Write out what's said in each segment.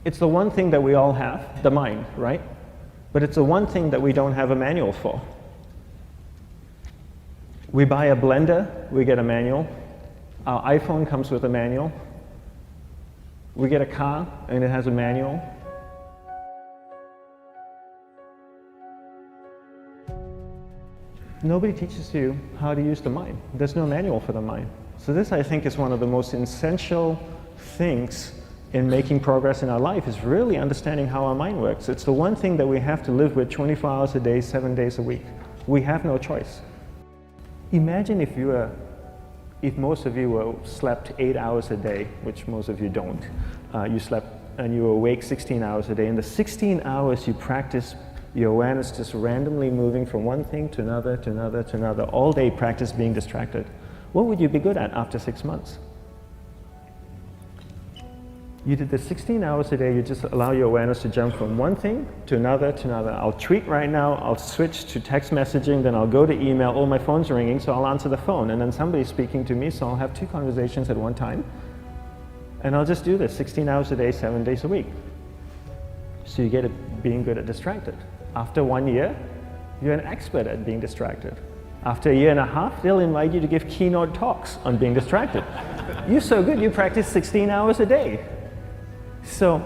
It's the one thing that we all have, the mind, right? But it's the one thing that we don't have a manual for. We buy a blender, we get a manual. Our iPhone comes with a manual. We get a car and it has a manual. Nobody teaches you how to use the mind. There's no manual for the mind. So this, I think, is one of the most essential things in making progress in our life, is really understanding how our mind works. It's the one thing that we have to live with 24 hours a day, 7 days a week. We have no choice. Imagine if most of you slept 8 hours a day, which most of you don't. You slept and you were awake 16 hours a day. In the 16 hours you practice your awareness just randomly moving from one thing to another, to another, to another, all day practice being distracted. What would you be good at after 6 months? You did this 16 hours a day, you just allow your awareness to jump from one thing to another, to another. I'll tweet right now, I'll switch to text messaging, then I'll go to email, oh, my phone's ringing, so I'll answer the phone, and then somebody's speaking to me, so I'll have 2 conversations at one time. And I'll just do this 16 hours a day, 7 days a week. So you get it being good at distracted. After 1 year, you're an expert at being distracted. After a year and a half, they'll invite you to give keynote talks on being distracted. You're so good, you practice 16 hours a day. So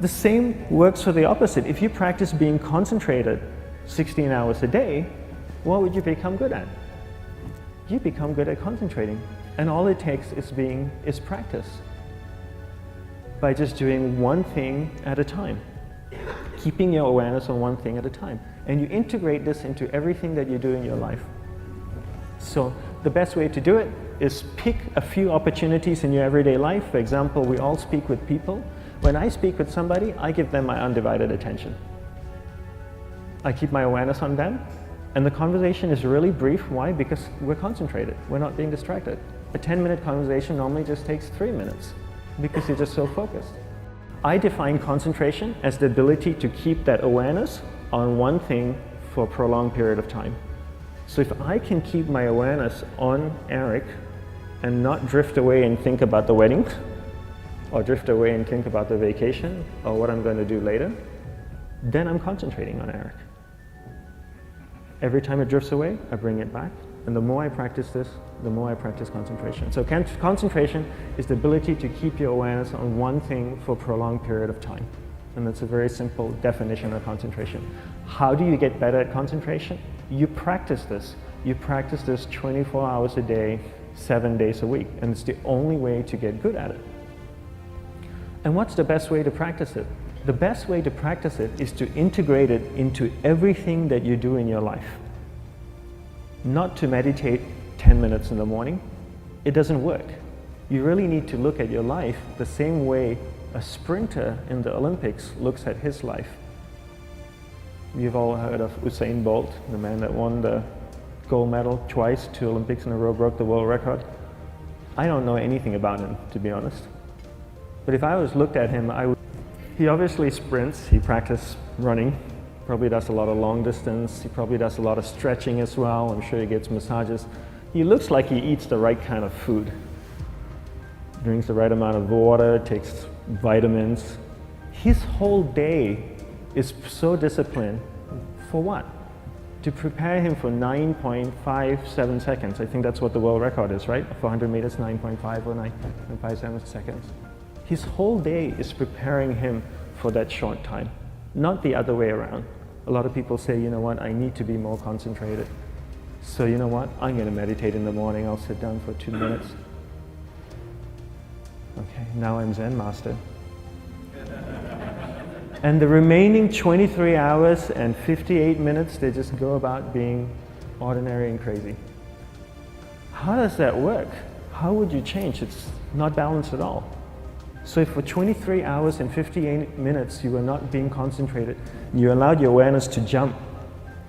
the same works for the opposite. If you practice being concentrated 16 hours a day, what would you become good at? You become good at concentrating. And all it takes is practice. By just doing one thing at a time. Keeping your awareness on one thing at a time. And you integrate this into everything that you do in your life. So the best way to do it is pick a few opportunities in your everyday life. For example, we all speak with people. When I speak with somebody, I give them my undivided attention. I keep my awareness on them, and the conversation is really brief. Why? Because we're concentrated. We're not being distracted. A 10-minute conversation normally just takes 3 minutes because you're just so focused. I define concentration as the ability to keep that awareness on one thing for a prolonged period of time. So if I can keep my awareness on Eric and not drift away and think about the wedding, or drift away and think about the vacation, or what I'm going to do later, then I'm concentrating on Eric. Every time it drifts away, I bring it back. And the more I practice this, the more I practice concentration. So concentration is the ability to keep your awareness on one thing for a prolonged period of time. And that's a very simple definition of concentration. How do you get better at concentration? You practice this. You practice this 24 hours a day, 7 days a week. And it's the only way to get good at it. And what's the best way to practice it? The best way to practice it is to integrate it into everything that you do in your life. Not to meditate 10 minutes in the morning. It doesn't work. You really need to look at your life the same way a sprinter in the Olympics looks at his life. You've all heard of Usain Bolt, the man that won the gold medal twice, 2 Olympics in a row, broke the world record. I don't know anything about him, to be honest. But if I was looked at him, he obviously sprints, he practices running, probably does a lot of long distance, he probably does a lot of stretching as well, I'm sure he gets massages. He looks like he eats the right kind of food. Drinks the right amount of water, takes vitamins. His whole day is so disciplined. For what? To prepare him for 9.57 seconds. I think that's what the world record is, right? For 100 meters, 9.5 or 9.57 seconds. His whole day is preparing him for that short time, not the other way around. A lot of people say, you know what, I need to be more concentrated. So you know what, I'm going to meditate in the morning, I'll sit down for 2 minutes. Okay, now I'm Zen master. And the remaining 23 hours and 58 minutes, they just go about being ordinary and crazy. How does that work? How would you change? It's not balanced at all. So if for 23 hours and 58 minutes you were not being concentrated, you allowed your awareness to jump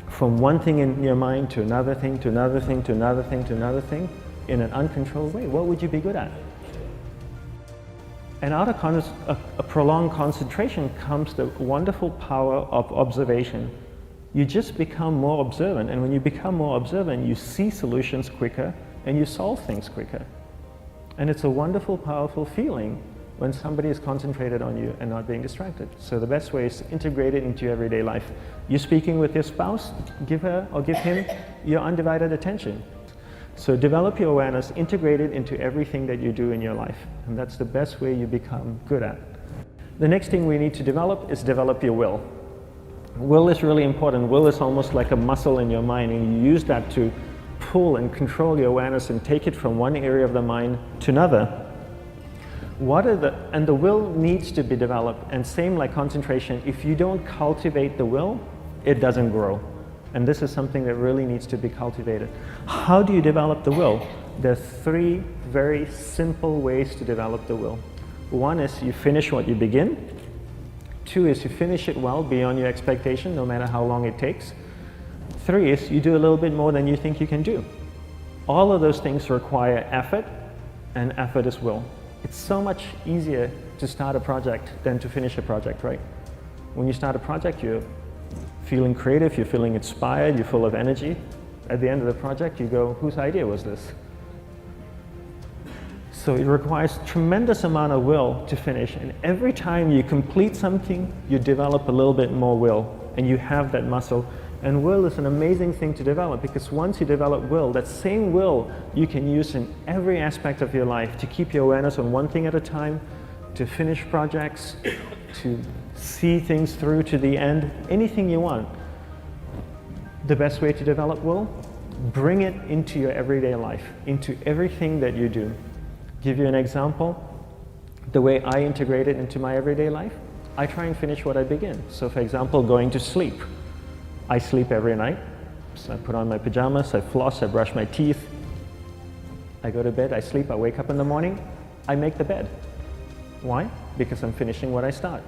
from one thing in your mind to another thing, to another thing, to another thing, to another thing, in an uncontrolled way, what would you be good at? And out of a prolonged concentration comes the wonderful power of observation. You just become more observant, and when you become more observant, you see solutions quicker and you solve things quicker. And it's a wonderful, powerful feeling when somebody is concentrated on you and not being distracted. So the best way is to integrate it into your everyday life. You're speaking with your spouse, give her or give him your undivided attention. So develop your awareness, integrate it into everything that you do in your life. And that's the best way you become good at. The next thing we need to develop is develop your will. Will is really important. Will is almost like a muscle in your mind, and you use that to pull and control your awareness and take it from one area of the mind to another. And the will needs to be developed, and same like concentration, if you don't cultivate the will, it doesn't grow. And this is something that really needs to be cultivated. How do you develop the will? There's 3 very simple ways to develop the will. 1 is you finish what you begin. 2 is you finish it well beyond your expectation, no matter how long it takes. 3 is you do a little bit more than you think you can do. All of those things require effort, and effort is will. It's so much easier to start a project than to finish a project, right? When you start a project, you're feeling creative, you're feeling inspired, you're full of energy. At the end of the project, you go, whose idea was this? So it requires tremendous amount of will to finish, and every time you complete something, you develop a little bit more will, and you have that muscle. And will is an amazing thing to develop, because once you develop will, that same will you can use in every aspect of your life to keep your awareness on one thing at a time, to finish projects, to see things through to the end, anything you want. The best way to develop will? Bring it into your everyday life, into everything that you do. Give you an example, the way I integrate it into my everyday life, I try and finish what I begin. So for example, going to sleep. I sleep every night, so I put on my pajamas, I floss, I brush my teeth, I go to bed, I sleep, I wake up in the morning, I make the bed. Why? Because I'm finishing what I start.